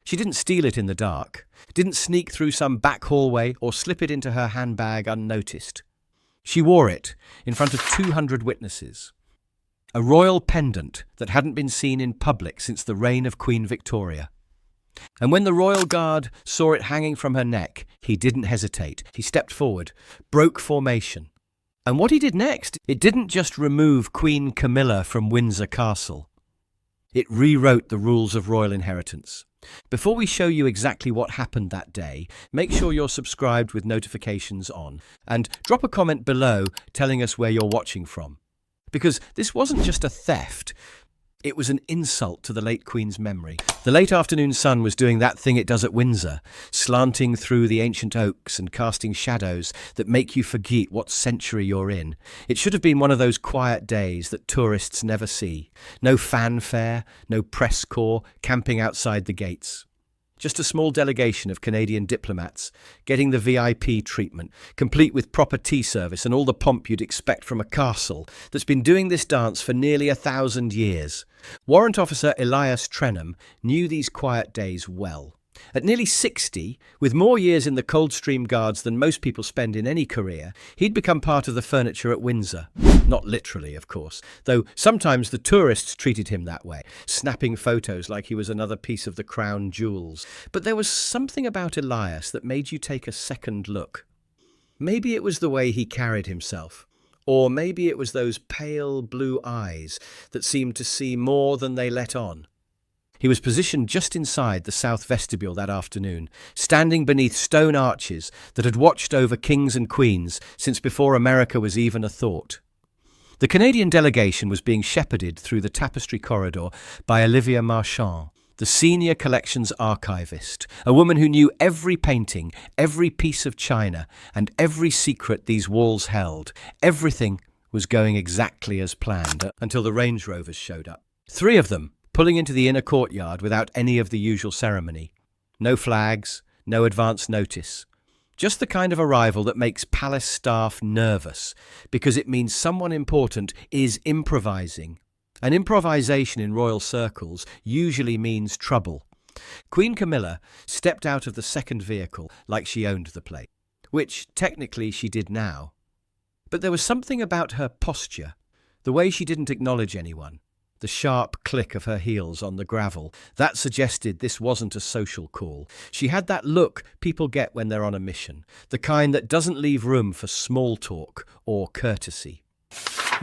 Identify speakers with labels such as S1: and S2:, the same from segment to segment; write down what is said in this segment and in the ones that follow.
S1: She didn't steal it in the dark, didn't sneak through some back hallway or slip it into her handbag unnoticed. She wore it in front of 200 witnesses. A royal pendant that hadn't been seen in public since the reign of Queen Victoria. And when the royal guard saw it hanging from her neck, he didn't hesitate. He stepped forward, broke formation. And what he did next, it didn't just remove Queen Camilla from Windsor Castle. It rewrote the rules of royal inheritance. Before we show you exactly what happened that day, make sure you're subscribed with notifications on, and drop a comment below telling us where you're watching from. Because this wasn't just a theft, it was an insult to the late Queen's memory. The late afternoon sun was doing that thing it does at Windsor, slanting through the ancient oaks and casting shadows that make you forget what century you're in. It should have been one of those quiet days that tourists never see. No fanfare, no press corps camping outside the gates. Just a small delegation of Canadian diplomats getting the VIP treatment, complete with proper tea service and all the pomp you'd expect from a castle that's been doing this dance for nearly 1,000 years. Warrant Officer Elias knew these quiet days well. At nearly 60, with more years in the Coldstream Guards than most people spend in any career, he'd become part of the furniture at Windsor. Not literally, of course, though sometimes the tourists treated him that way, snapping photos like he was another piece of the crown jewels. But there was something about Elias that made you take a second look. Maybe it was the way he carried himself, or maybe it was those pale blue eyes that seemed to see more than they let on. He was positioned just inside the south vestibule that afternoon, standing beneath stone arches that had watched over kings and queens since before America was even a thought. The Canadian delegation was being shepherded through the tapestry corridor by Olivia Marchand, the senior collections archivist, a woman who knew every painting, every piece of china, and every secret these walls held. Everything was going exactly as planned until the Range Rovers showed up. 3 of them, pulling into the inner courtyard without any of the usual ceremony. No flags, no advance notice. Just the kind of arrival that makes palace staff nervous, because it means someone important is improvising. And improvisation in royal circles usually means trouble. Queen Camilla stepped out of the second vehicle like she owned the place, which technically she did now. But there was something about her posture, the way she didn't acknowledge anyone. The sharp click of her heels on the gravel, that suggested this wasn't a social call. She had that look people get when they're on a mission, the kind that doesn't leave room for small talk or courtesy.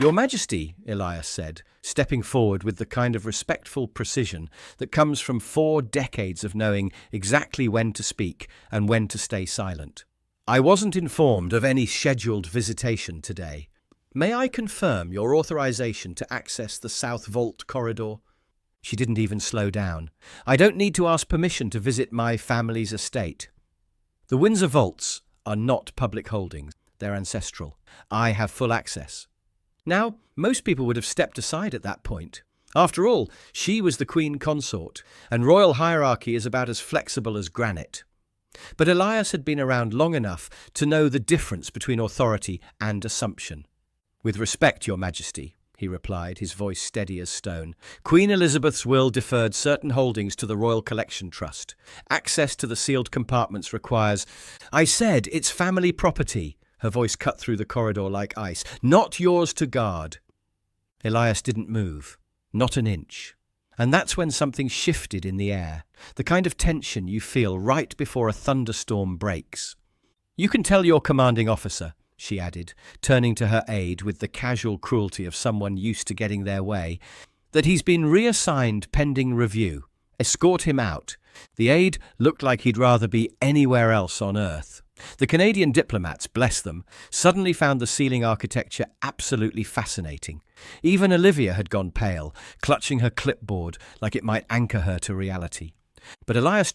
S1: "Your Majesty," Elias said, stepping forward with the kind of respectful precision that comes from 4 decades of knowing exactly when to speak and when to stay silent. "I wasn't informed of any scheduled visitation today. May I confirm your authorization to access the South Vault corridor?" She didn't even slow down. "I don't need to ask permission to visit my family's estate. The Windsor Vaults are not public holdings. They're ancestral. I have full access." Now, most people would have stepped aside at that point. After all, she was the Queen Consort, and royal hierarchy is about as flexible as granite. But Elias had been around long enough to know the difference between authority and assumption. "With respect, Your Majesty," he replied, his voice steady as stone. "Queen Elizabeth's will deferred certain holdings to the Royal Collection Trust. Access to the sealed compartments requires—" "I said it's family property," her voice cut through the corridor like ice. "Not yours to guard." Elias didn't move, not an inch. And that's when something shifted in the air, the kind of tension you feel right before a thunderstorm breaks. "You can tell your commanding officer," she added, turning to her aide with the casual cruelty of someone used to getting their way, "that he's been reassigned pending review. Escort him out." The aide looked like he'd rather be anywhere else on Earth. The Canadian diplomats, bless them, suddenly found the ceiling architecture absolutely fascinating. Even Olivia had gone pale, clutching her clipboard like it might anchor her to reality. But Elias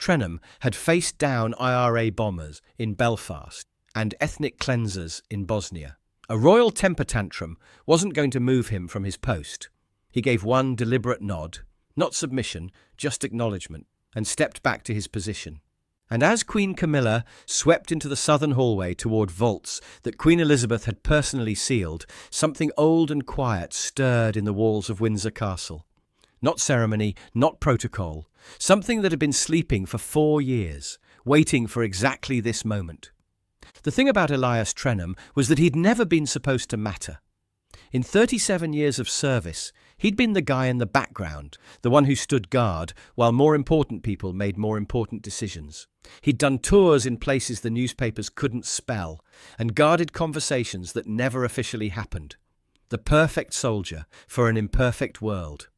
S1: had faced down IRA bombers in Belfast and ethnic cleansers in Bosnia. A royal temper tantrum wasn't going to move him from his post. He gave one deliberate nod, not submission, just acknowledgement, and stepped back to his position. And as Queen Camilla swept into the southern hallway toward vaults that Queen Elizabeth had personally sealed, something old and quiet stirred in the walls of Windsor Castle. Not ceremony, not protocol, something that had been sleeping for 4 years, waiting for exactly this moment. The thing about Elias Trenham was that he'd never been supposed to matter. In 37 years of service, he'd been the guy in the background, the one who stood guard, while more important people made more important decisions. He'd done tours in places the newspapers couldn't spell, and guarded conversations that never officially happened. The perfect soldier for an imperfect world.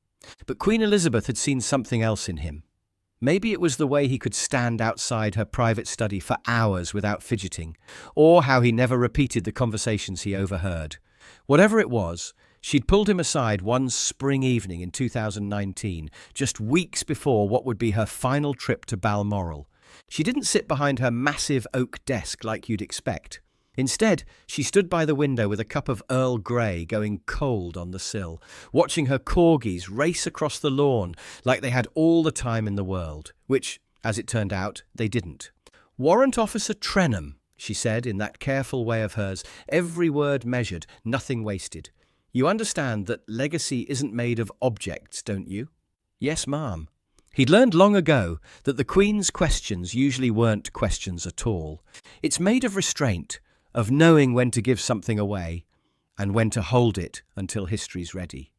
S1: But Queen Elizabeth had seen something else in him. Maybe it was the way he could stand outside her private study for hours without fidgeting, or how he never repeated the conversations he overheard. Whatever it was, she'd pulled him aside one spring evening in 2019, just weeks before what would be her final trip to Balmoral. She didn't sit behind her massive oak desk like you'd expect. Instead, she stood by the window with a cup of Earl Grey going cold on the sill, watching her corgis race across the lawn like they had all the time in the world, which, as it turned out, they didn't. "Warrant Officer Trenham," she said in that careful way of hers, every word measured, nothing wasted. "You understand that legacy isn't made of objects, don't you?" "Yes, ma'am." He'd learned long ago that the Queen's questions usually weren't questions at all. It's made of restraint, of knowing when to give something away and when to hold it until history's ready.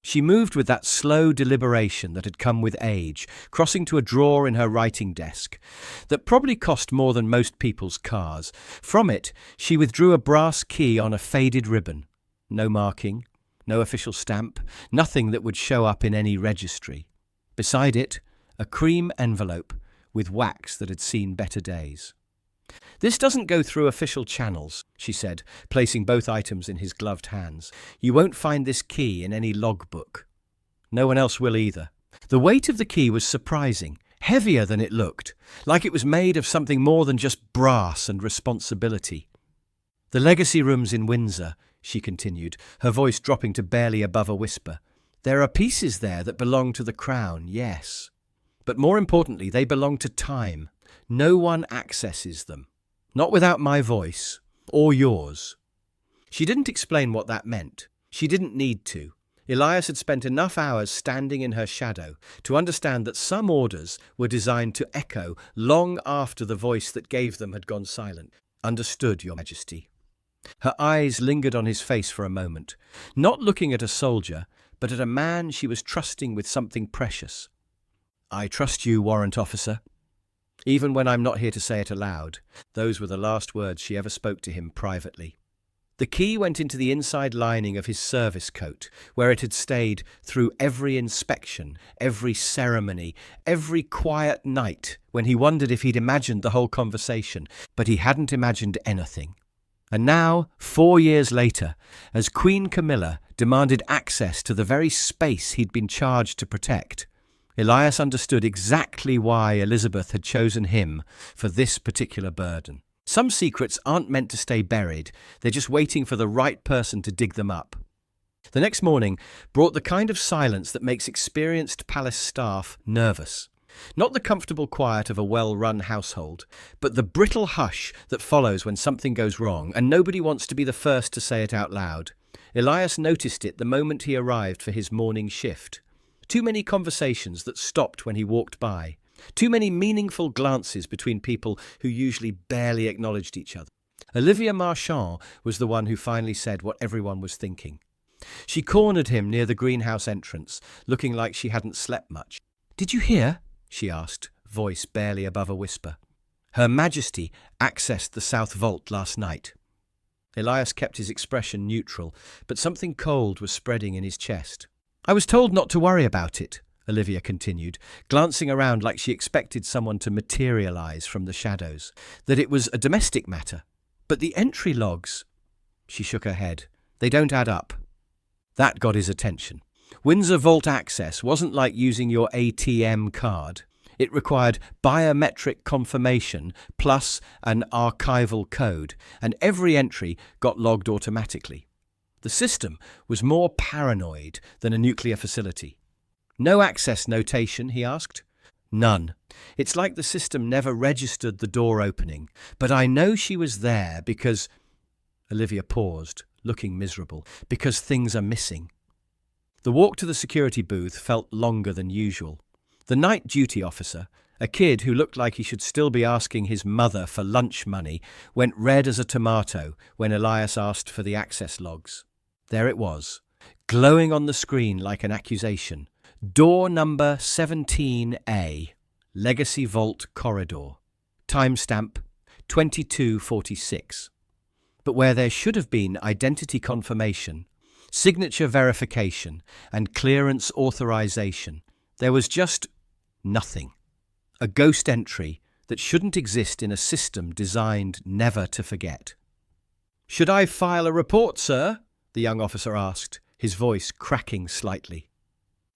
S1: She moved with that slow deliberation that had come with age, crossing to a drawer in her writing desk that probably cost more than most people's cars. From it, she withdrew a brass key on a faded ribbon. No marking, no official stamp, nothing that would show up in any registry. Beside it, a cream envelope with wax that had seen better days. "This doesn't go through official channels," she said, placing both items in his gloved hands. "You won't find this key in any logbook. No one else will either." The weight of the key was surprising, heavier than it looked, like it was made of something more than just brass and responsibility. "The legacy rooms in Windsor," she continued, her voice dropping to barely above a whisper. "There are pieces there that belong to the Crown, yes. But more importantly, they belong to time. No one accesses them. Not without my voice, or yours." She didn't explain what that meant. She didn't need to. Elias had spent enough hours standing in her shadow to understand that some orders were designed to echo long after the voice that gave them had gone silent. "Understood, Your Majesty." Her eyes lingered on his face for a moment, not looking at a soldier, but at a man she was trusting with something precious. "I trust you, Warrant Officer. Even when I'm not here to say it aloud." Those were the last words she ever spoke to him privately. The key went into the inside lining of his service coat, where it had stayed through every inspection, every ceremony, every quiet night when he wondered if he'd imagined the whole conversation, but he hadn't imagined anything. And now, 4 years later, as Queen Camilla demanded access to the very space he'd been charged to protect, Elias understood exactly why Elizabeth had chosen him for this particular burden. Some secrets aren't meant to stay buried, they're just waiting for the right person to dig them up. The next morning brought the kind of silence that makes experienced palace staff nervous. Not the comfortable quiet of a well-run household, but the brittle hush that follows when something goes wrong and nobody wants to be the first to say it out loud. Elias noticed it the moment he arrived for his morning shift. Too many conversations that stopped when he walked by. Too many meaningful glances between people who usually barely acknowledged each other. Olivia Marchand was the one who finally said what everyone was thinking. She cornered him near the greenhouse entrance, looking like she hadn't slept much. "Did you hear?" she asked, voice barely above a whisper. "Her Majesty accessed the South Vault last night." Elias kept his expression neutral, but something cold was spreading in his chest. "I was told not to worry about it," Olivia continued, glancing around like she expected someone to materialize from the shadows, "that it was a domestic matter. But the entry logs—" She shook her head. "They don't add up." That got his attention. Windsor Vault access wasn't like using your ATM card. It required biometric confirmation plus an archival code, and every entry got logged automatically. The system was more paranoid than a nuclear facility. "No access notation?" he asked. "None. It's like the system never registered the door opening. But I know she was there because—" Olivia paused, looking miserable. "Because things are missing." The walk to the security booth felt longer than usual. The night duty officer, a kid who looked like he should still be asking his mother for lunch money, went red as a tomato when Elias asked for the access logs. There it was, glowing on the screen like an accusation. Door number 17A, Legacy Vault Corridor. Timestamp 2246. But where there should have been identity confirmation, signature verification, and clearance authorization, there was just nothing. A ghost entry that shouldn't exist in a system designed never to forget. "Should I file a report, sir?" the young officer asked, his voice cracking slightly.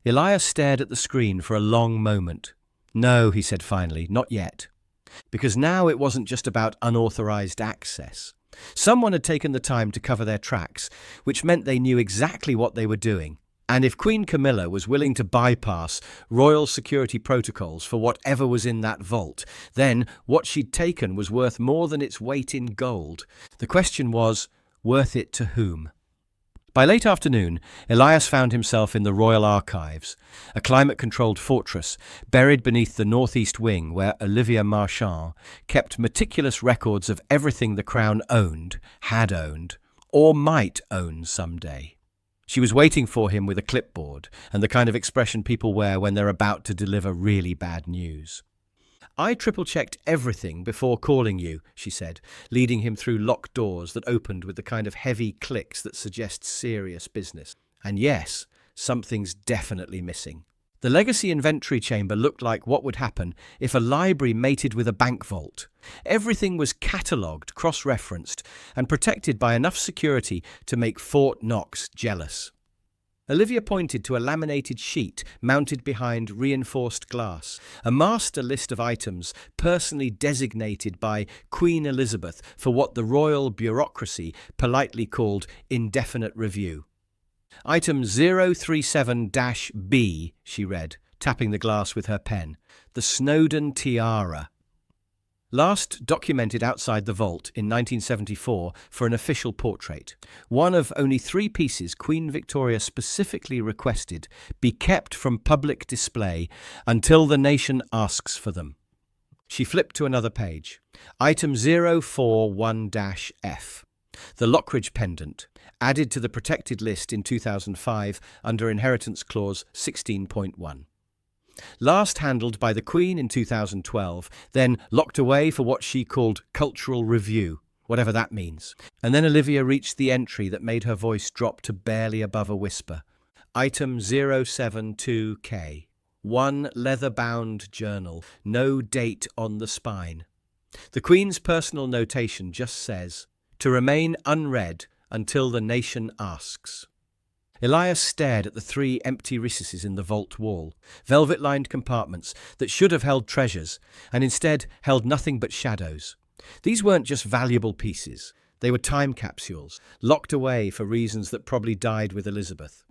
S1: Elias stared at the screen for a long moment. "No," he said finally, "not yet." Because now it wasn't just about unauthorized access. Someone had taken the time to cover their tracks, which meant they knew exactly what they were doing. And if Queen Camilla was willing to bypass royal security protocols for whatever was in that vault, then what she'd taken was worth more than its weight in gold. The question was, worth it to whom? By late afternoon, Elias found himself in the Royal Archives, a climate-controlled fortress buried beneath the northeast wing where Olivia Marchand kept meticulous records of everything the Crown owned, had owned, or might own someday. She was waiting for him with a clipboard and the kind of expression people wear when they're about to deliver really bad news. "I triple-checked everything before calling you," she said, leading him through locked doors that opened with the kind of heavy clicks that suggest serious business. And yes, something's definitely missing. The legacy inventory chamber looked like what would happen if a library mated with a bank vault. Everything was catalogued, cross-referenced, and protected by enough security to make Fort Knox jealous. Olivia pointed to a laminated sheet mounted behind reinforced glass, a master list of items personally designated by Queen Elizabeth for what the royal bureaucracy politely called indefinite review. "Item 037-B, she read, tapping the glass with her pen. "The Snowdon Tiara. Last documented outside the vault in 1974 for an official portrait. One of only 3 pieces Queen Victoria specifically requested be kept from public display until the nation asks for them." She flipped to another page. "Item 041-F. The Lockridge pendant, added to the protected list in 2005 under Inheritance Clause 16.1. Last handled by the Queen in 2012, then locked away for what she called cultural review, whatever that means." And then Olivia reached the entry that made her voice drop to barely above a whisper. "Item 072K. One leather-bound journal, no date on the spine. The Queen's personal notation just says, 'To remain unread until the nation asks.'" Elias stared at the 3 empty recesses in the vault wall, velvet-lined compartments that should have held treasures, and instead held nothing but shadows. These weren't just valuable pieces. They were time capsules, locked away for reasons that probably died with Elizabeth.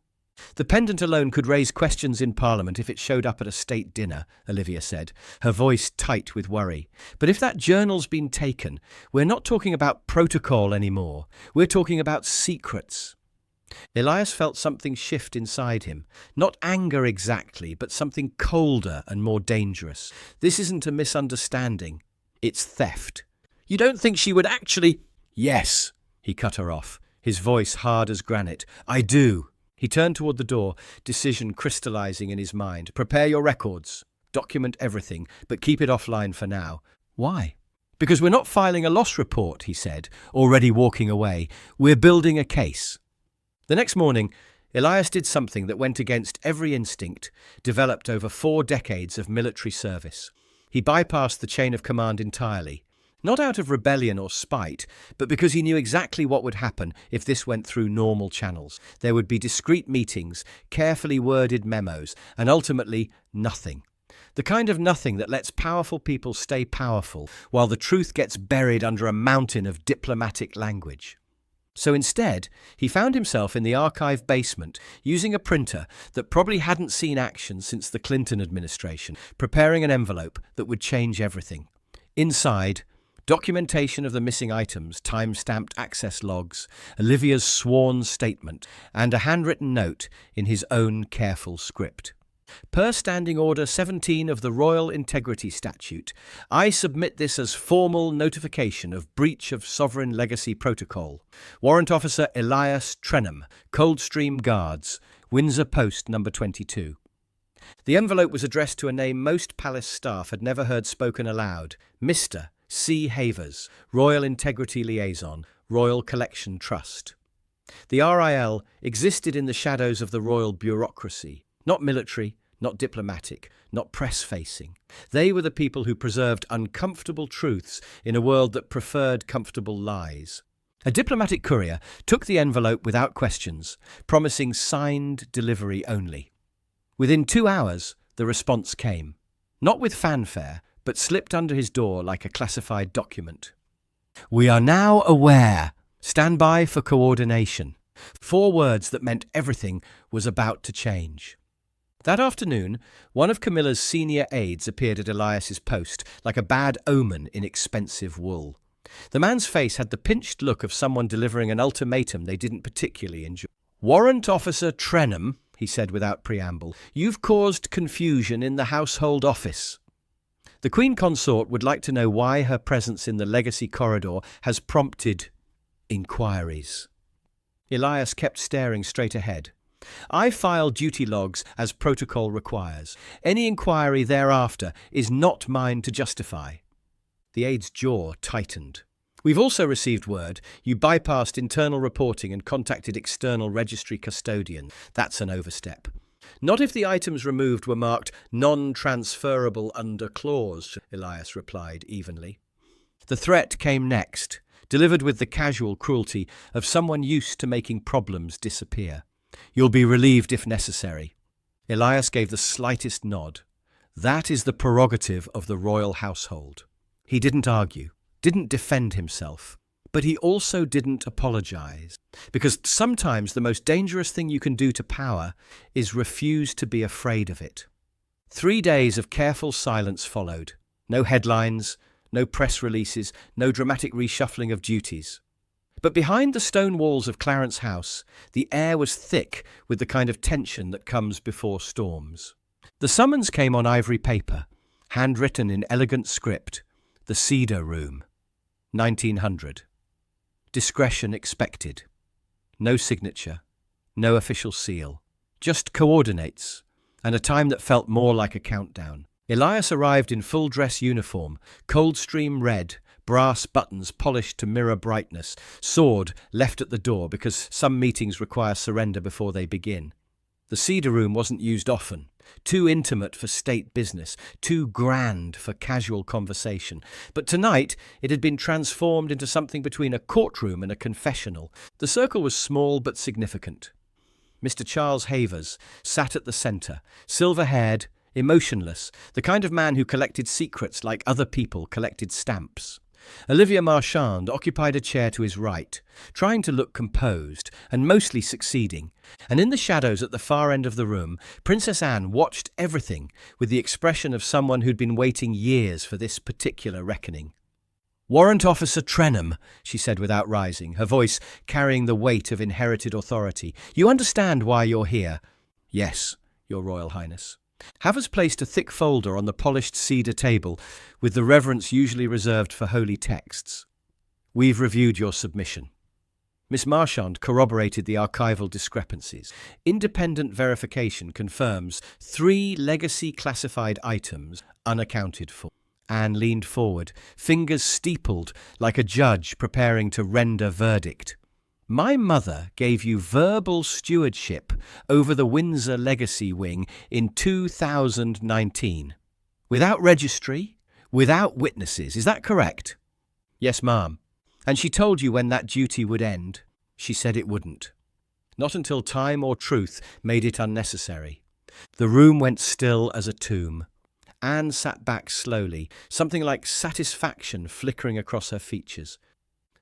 S1: "The pendant alone could raise questions in Parliament if it showed up at a state dinner," Olivia said, her voice tight with worry. "But if that journal's been taken, we're not talking about protocol anymore. We're talking about secrets." Elias felt something shift inside him. Not anger exactly, but something colder and more dangerous. This isn't a misunderstanding. It's theft. "You don't think she would actually—" "Yes," he cut her off, his voice hard as granite. "I do." He turned toward the door, decision crystallizing in his mind. "Prepare your records. Document everything, but keep it offline for now." "Why?" "Because we're not filing a loss report," he said, already walking away. "We're building a case." The next morning, Elias did something that went against every instinct developed over 4 decades of military service. He bypassed the chain of command entirely, not out of rebellion or spite, but because he knew exactly what would happen if this went through normal channels. There would be discreet meetings, carefully worded memos, and ultimately nothing. The kind of nothing that lets powerful people stay powerful while the truth gets buried under a mountain of diplomatic language. So instead, he found himself in the archive basement, using a printer that probably hadn't seen action since the Clinton administration, preparing an envelope that would change everything. Inside, documentation of the missing items, time-stamped access logs, Olivia's sworn statement, and a handwritten note in his own careful script. Per Standing Order 17 of the Royal Integrity Statute, I submit this as formal notification of breach of Sovereign Legacy Protocol. Warrant Officer Elias Trenham, Coldstream Guards, Windsor Post number 22. The envelope was addressed to a name most palace staff had never heard spoken aloud, Mr. C. Havers, Royal Integrity Liaison, Royal Collection Trust. The RIL existed in the shadows of the royal bureaucracy, not military, not diplomatic, not press-facing. They were the people who preserved uncomfortable truths in a world that preferred comfortable lies. A diplomatic courier took the envelope without questions, promising signed delivery only. Within 2 hours, the response came. Not with fanfare, but slipped under his door like a classified document. We are now aware. Stand by for coordination. 4 words that meant everything was about to change. That afternoon, one of Camilla's senior aides appeared at Elias's post, like a bad omen in expensive wool. The man's face had the pinched look of someone delivering an ultimatum they didn't particularly enjoy. Warrant Officer Trenham, he said without preamble, you've caused confusion in the household office. The Queen Consort would like to know why her presence in the legacy corridor has prompted inquiries. Elias kept staring straight ahead. I file duty logs as protocol requires. Any inquiry thereafter is not mine to justify. The aide's jaw tightened. We've also received word you bypassed internal reporting and contacted external registry custodian. That's an overstep. Not if the items removed were marked non-transferable under clause, Elias replied evenly. The threat came next, delivered with the casual cruelty of someone used to making problems disappear. You'll be relieved if necessary. Elias gave the slightest nod. That is the prerogative of the royal household. He didn't argue, didn't defend himself, but he also didn't apologize. Because sometimes the most dangerous thing you can do to power is refuse to be afraid of it. 3 days of careful silence followed. No headlines, no press releases, no dramatic reshuffling of duties. But behind the stone walls of Clarence House, the air was thick with the kind of tension that comes before storms. The summons came on ivory paper, handwritten in elegant script. The Cedar Room, 1900. Discretion expected. No signature, no official seal. Just coordinates, and a time that felt more like a countdown. Elias arrived in full dress uniform, Coldstream red, brass buttons polished to mirror brightness, sword left at the door because some meetings require surrender before they begin. The Cedar Room wasn't used often, too intimate for state business, too grand for casual conversation. But tonight it had been transformed into something between a courtroom and a confessional. The circle was small but significant. Mr. Charles Havers sat at the centre, silver-haired, emotionless, the kind of man who collected secrets like other people collected stamps. Olivia Marchand occupied a chair to his right, trying to look composed, and mostly succeeding. And in the shadows at the far end of the room, Princess Anne watched everything with the expression of someone who'd been waiting years for this particular reckoning. Warrant Officer Trenham, she said without rising, her voice carrying the weight of inherited authority. You understand why you're here? Yes, Your Royal Highness. Havers placed a thick folder on the polished cedar table with the reverence usually reserved for holy texts. We've reviewed your submission. Miss Marchand corroborated the archival discrepancies. Independent verification confirms 3 legacy classified items unaccounted for. Anne leaned forward, fingers steepled like a judge preparing to render verdict. My mother gave you verbal stewardship over the Windsor Legacy Wing in 2019. Without registry, without witnesses, is that correct? Yes, ma'am. And she told you when that duty would end? She said it wouldn't. Not until time or truth made it unnecessary. The room went still as a tomb. Anne sat back slowly, something like satisfaction flickering across her features.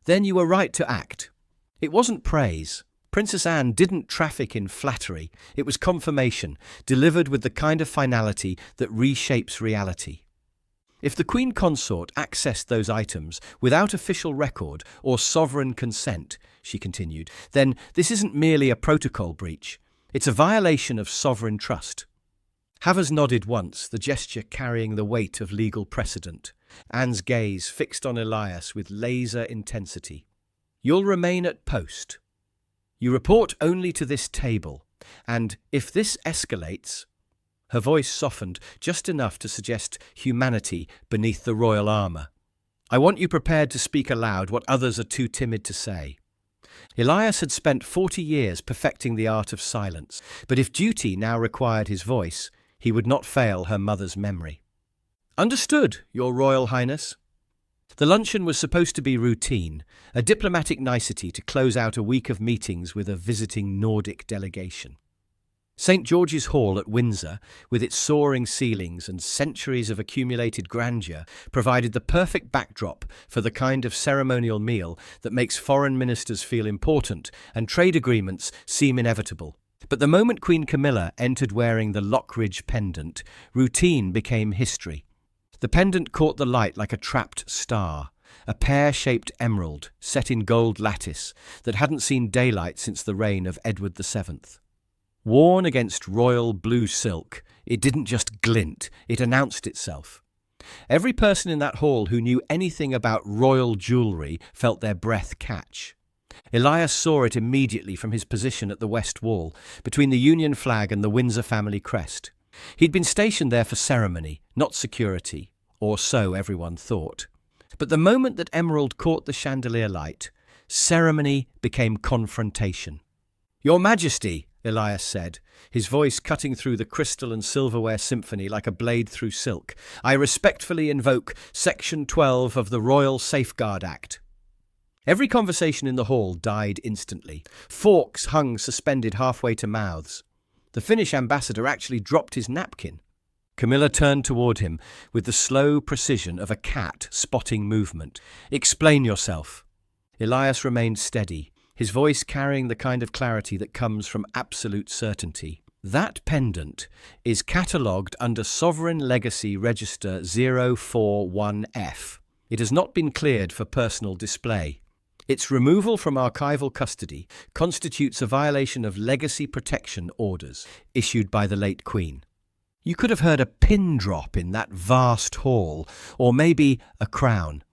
S1: Then you were right to act. It wasn't praise. Princess Anne didn't traffic in flattery. It was confirmation, delivered with the kind of finality that reshapes reality. If the Queen Consort accessed those items without official record or sovereign consent, she continued, then this isn't merely a protocol breach. It's a violation of sovereign trust. Havers nodded once, the gesture carrying the weight of legal precedent. Anne's gaze fixed on Elias with laser intensity. "You'll remain at post. You report only to this table, and if this escalates—" Her voice softened just enough to suggest humanity beneath the royal armour. "I want you prepared to speak aloud what others are too timid to say." Elias had spent 40 years perfecting the art of silence, but if duty now required his voice, he would not fail her mother's memory. "Understood, Your Royal Highness." The luncheon was supposed to be routine, a diplomatic nicety to close out a week of meetings with a visiting Nordic delegation. St. George's Hall at Windsor, with its soaring ceilings and centuries of accumulated grandeur, provided the perfect backdrop for the kind of ceremonial meal that makes foreign ministers feel important and trade agreements seem inevitable. But the moment Queen Camilla entered wearing the Lockridge pendant, routine became history. The pendant caught the light like a trapped star, a pear-shaped emerald set in gold lattice that hadn't seen daylight since the reign of Edward VII. Worn against royal blue silk, it didn't just glint, it announced itself. Every person in that hall who knew anything about royal jewellery felt their breath catch. Elias saw it immediately from his position at the west wall, between the Union flag and the Windsor family crest. He'd been stationed there for ceremony, not security, or so everyone thought. But the moment that emerald caught the chandelier light, ceremony became confrontation. "Your Majesty," Elias said, his voice cutting through the crystal and silverware symphony like a blade through silk, "I respectfully invoke Section 12 of the Royal Safeguard Act." Every conversation in the hall died instantly. Forks hung suspended halfway to mouths. The Finnish ambassador actually dropped his napkin. Camilla turned toward him with the slow precision of a cat spotting movement. "Explain yourself." Elias remained steady, his voice carrying the kind of clarity that comes from absolute certainty. "That pendant is catalogued under Sovereign Legacy Register 041F. It has not been cleared for personal display. Its removal from archival custody constitutes a violation of legacy protection orders issued by the late Queen." You could have heard a pin drop in that vast hall, or maybe a crown.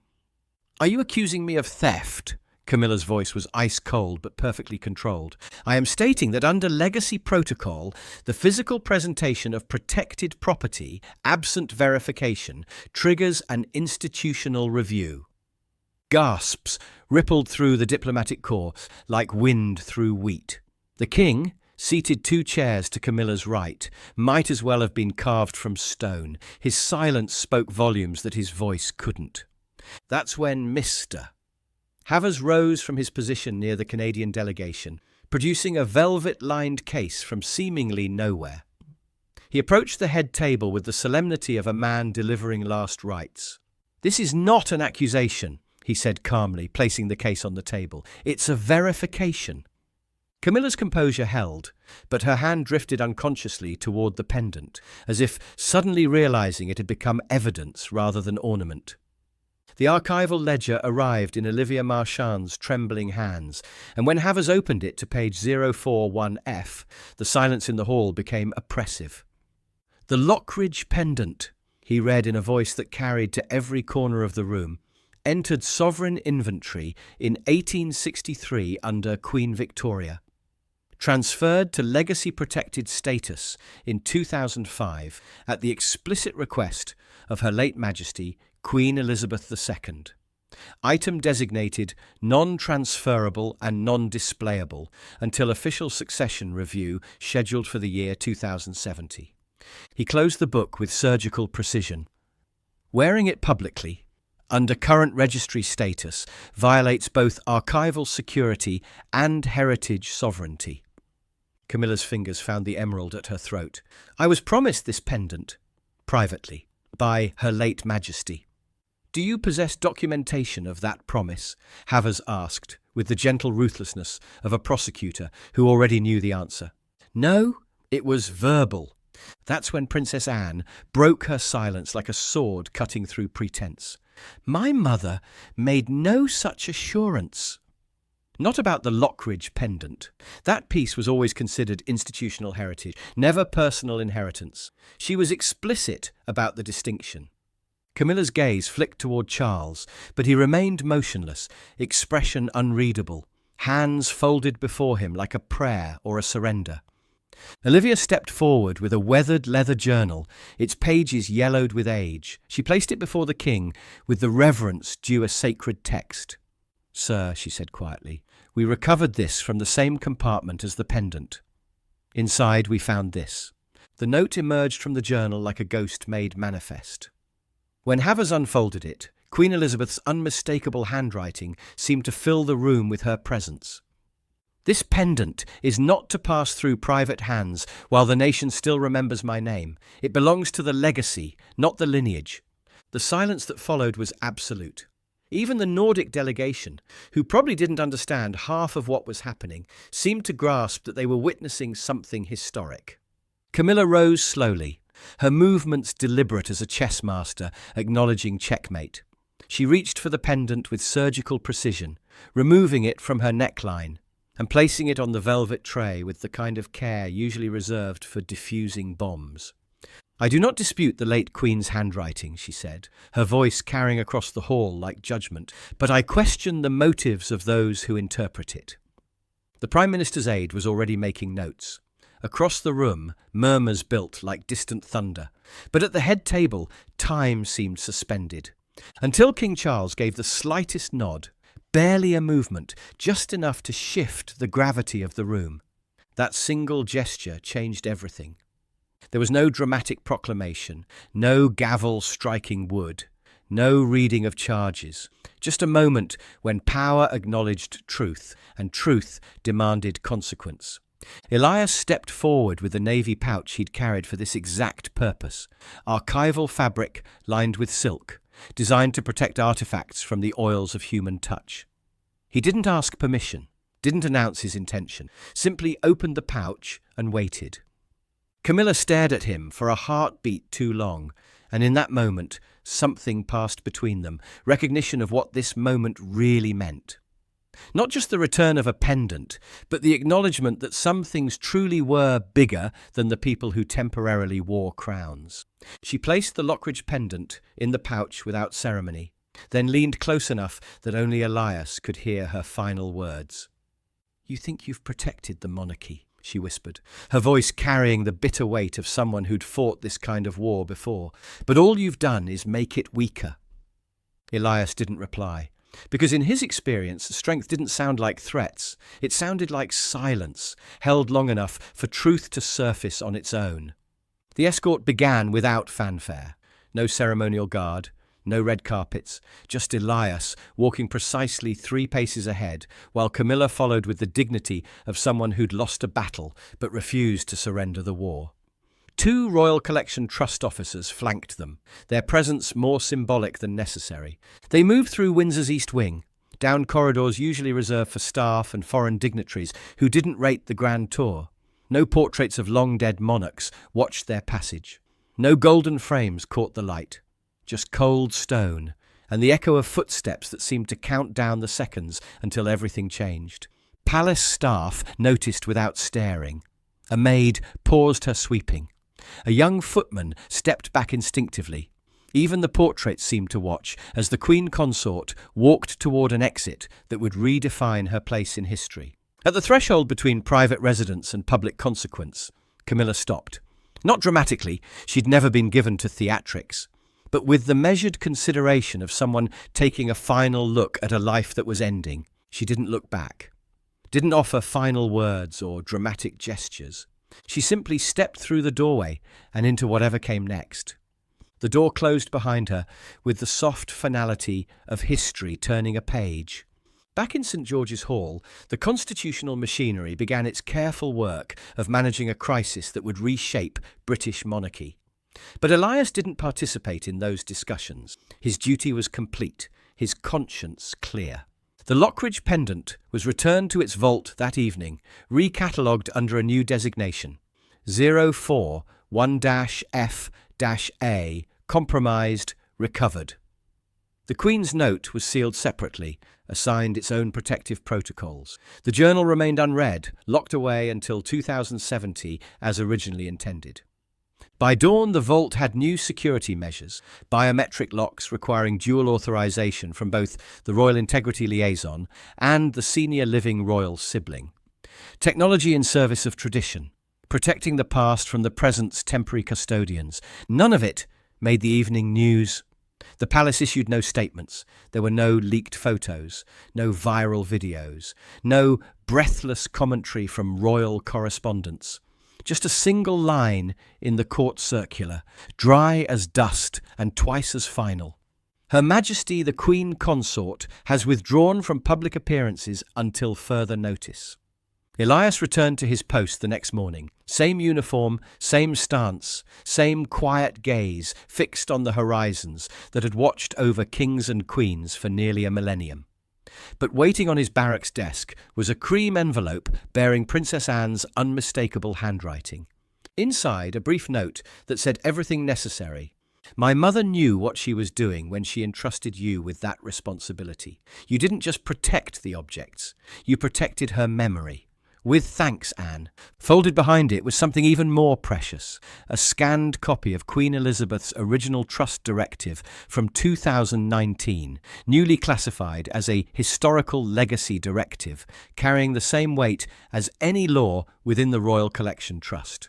S1: "Are you accusing me of theft?" Camilla's voice was ice-cold but perfectly controlled. "I am stating that under legacy protocol, the physical presentation of protected property, absent verification, triggers an institutional review." Gasps rippled through the diplomatic corps like wind through wheat. The king, seated 2 chairs to Camilla's right, might as well have been carved from stone. His silence spoke volumes that his voice couldn't. That's when Mr. Havers rose from his position near the Canadian delegation, producing a velvet-lined case from seemingly nowhere. He approached the head table with the solemnity of a man delivering last rites. "This is not an accusation," he said calmly, placing the case on the table. "It's a verification." Camilla's composure held, but her hand drifted unconsciously toward the pendant, as if suddenly realizing it had become evidence rather than ornament. The archival ledger arrived in Olivia Marchand's trembling hands, and when Havers opened it to page 041F, the silence in the hall became oppressive. "The Lockridge pendant," he read in a voice that carried to every corner of the room, "entered sovereign inventory in 1863 under Queen Victoria. Transferred to legacy-protected status in 2005 at the explicit request of Her late Majesty Queen Elizabeth II. Item designated non-transferable and non-displayable until official succession review scheduled for the year 2070. He closed the book with surgical precision. "Wearing it publicly, under current registry status, violates both archival security and heritage sovereignty." Camilla's fingers found the emerald at her throat. "I was promised this pendant, privately, by Her late Majesty." "Do you possess documentation of that promise?" Havers asked, with the gentle ruthlessness of a prosecutor who already knew the answer. "No, it was verbal." That's when Princess Anne broke her silence like a sword cutting through pretense. "My mother made no such assurance." Not about the Lockridge pendant. That piece was always considered institutional heritage, never personal inheritance. She was explicit about the distinction. Camilla's gaze flicked toward Charles, but he remained motionless, expression unreadable, hands folded before him like a prayer or a surrender. Olivia stepped forward with a weathered leather journal, its pages yellowed with age. She placed it before the king with the reverence due a sacred text. "Sir," she said quietly, "we recovered this from the same compartment as the pendant. Inside we found this." The note emerged from the journal like a ghost-made manifest. When Havers unfolded it, Queen Elizabeth's unmistakable handwriting seemed to fill the room with her presence. "This pendant is not to pass through private hands while the nation still remembers my name. It belongs to the legacy, not the lineage." The silence that followed was absolute. Even the Nordic delegation, who probably didn't understand half of what was happening, seemed to grasp that they were witnessing something historic. Camilla rose slowly, her movements deliberate as a chess master acknowledging checkmate. She reached for the pendant with surgical precision, removing it from her neckline and placing it on the velvet tray with the kind of care usually reserved for diffusing bombs. "I do not dispute the late Queen's handwriting," she said, her voice carrying across the hall like judgment, "but I question the motives of those who interpret it." The Prime Minister's aide was already making notes. Across the room, murmurs built like distant thunder, but at the head table, time seemed suspended. Until King Charles gave the slightest nod, barely a movement, just enough to shift the gravity of the room. That single gesture changed everything. There was no dramatic proclamation, no gavel striking wood, no reading of charges, just a moment when power acknowledged truth and truth demanded consequence. Elias stepped forward with the navy pouch he'd carried for this exact purpose, archival fabric lined with silk, designed to protect artifacts from the oils of human touch. He didn't ask permission, didn't announce his intention, simply opened the pouch and waited. Camilla stared at him for a heartbeat too long, and in that moment, something passed between them, recognition of what this moment really meant. Not just the return of a pendant, but the acknowledgement that some things truly were bigger than the people who temporarily wore crowns. She placed the Lockridge pendant in the pouch without ceremony, then leaned close enough that only Elias could hear her final words. "You think you've protected the monarchy," she whispered, her voice carrying the bitter weight of someone who'd fought this kind of war before. "But all you've done is make it weaker." Elias didn't reply, because in his experience, strength didn't sound like threats. It sounded like silence, held long enough for truth to surface on its own. The escort began without fanfare. No ceremonial guard, no red carpets, just Elias walking precisely 3 paces ahead, while Camilla followed with the dignity of someone who'd lost a battle but refused to surrender the war. 2 Royal Collection Trust officers flanked them, their presence more symbolic than necessary. They moved through Windsor's East Wing, down corridors usually reserved for staff and foreign dignitaries who didn't rate the grand tour. No portraits of long-dead monarchs watched their passage. No golden frames caught the light. Just cold stone, and the echo of footsteps that seemed to count down the seconds until everything changed. Palace staff noticed without staring. A maid paused her sweeping. A young footman stepped back instinctively. Even the portraits seemed to watch as the Queen Consort walked toward an exit that would redefine her place in history. At the threshold between private residence and public consequence, Camilla stopped. Not dramatically, she'd never been given to theatrics, but with the measured consideration of someone taking a final look at a life that was ending. She didn't look back, didn't offer final words or dramatic gestures. She simply stepped through the doorway and into whatever came next. The door closed behind her with the soft finality of history turning a page. Back in St. George's Hall, the constitutional machinery began its careful work of managing a crisis that would reshape British monarchy. But Elias didn't participate in those discussions. His duty was complete, his conscience clear. The Lockridge pendant was returned to its vault that evening, recatalogued under a new designation. 041-F-A, compromised, recovered. The Queen's note was sealed separately, assigned its own protective protocols. The journal remained unread, locked away until 2070 as originally intended. By dawn, the vault had new security measures, biometric locks requiring dual authorization from both the Royal Integrity Liaison and the senior living royal sibling. Technology in service of tradition, protecting the past from the present's temporary custodians. None of it made the evening news. The palace issued no statements. There were no leaked photos, no viral videos, no breathless commentary from royal correspondents. Just a single line in the court circular, dry as dust and twice as final. Her Majesty the Queen Consort has withdrawn from public appearances until further notice. Elias returned to his post the next morning. Same uniform, same stance, same quiet gaze fixed on the horizons that had watched over kings and queens for nearly a millennium. But waiting on his barracks desk was a cream envelope bearing Princess Anne's unmistakable handwriting. Inside, a brief note that said everything necessary. My mother knew what she was doing when she entrusted you with that responsibility. You didn't just protect the objects, you protected her memory. With thanks, Anne. Folded behind it was something even more precious, a scanned copy of Queen Elizabeth's original trust directive from 2019, newly classified as a historical legacy directive, carrying the same weight as any law within the Royal Collection Trust.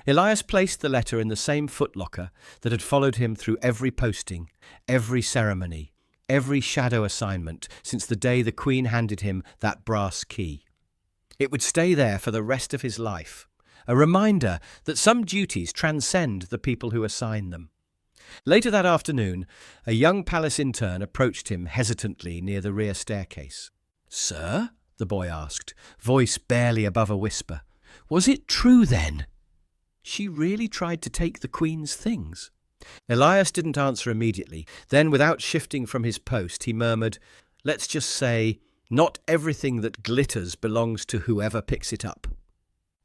S1: Elias placed the letter in the same footlocker that had followed him through every posting, every ceremony, every shadow assignment since the day the Queen handed him that brass key. It would stay there for the rest of his life, a reminder that some duties transcend the people who assign them. Later that afternoon, a young palace intern approached him hesitantly near the rear staircase. "Sir?" the boy asked, voice barely above a whisper. "Was it true then? She really tried to take the Queen's things?" Elias didn't answer immediately. Then, without shifting from his post, he murmured, "Let's just say, not everything that glitters belongs to whoever picks it up."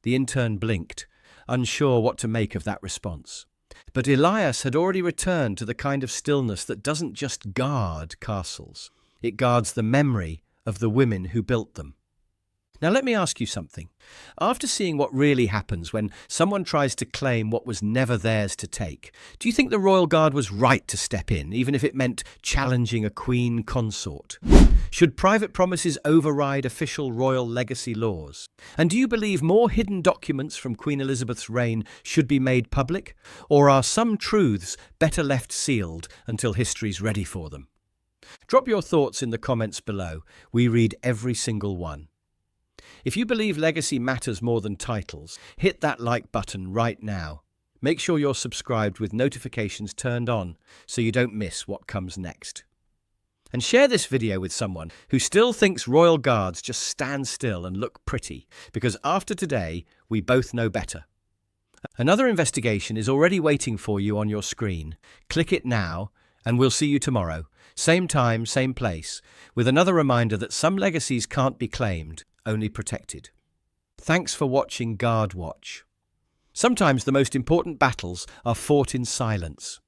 S1: The intern blinked, unsure what to make of that response. But Elias had already returned to the kind of stillness that doesn't just guard castles. It guards the memory of the women who built them. Now let me ask you something. After seeing what really happens when someone tries to claim what was never theirs to take, do you think the Royal Guard was right to step in, even if it meant challenging a Queen Consort? Should private promises override official royal legacy laws? And do you believe more hidden documents from Queen Elizabeth's reign should be made public? Or are some truths better left sealed until history's ready for them? Drop your thoughts in the comments below. We read every single one. If you believe legacy matters more than titles, hit that like button right now. Make sure you're subscribed with notifications turned on so you don't miss what comes next. And share this video with someone who still thinks royal guards just stand still and look pretty, because after today, we both know better. Another investigation is already waiting for you on your screen. Click it now, and we'll see you tomorrow. Same time, same place, with another reminder that some legacies can't be claimed, only protected. Thanks for watching Guard Watch. Sometimes the most important battles are fought in silence.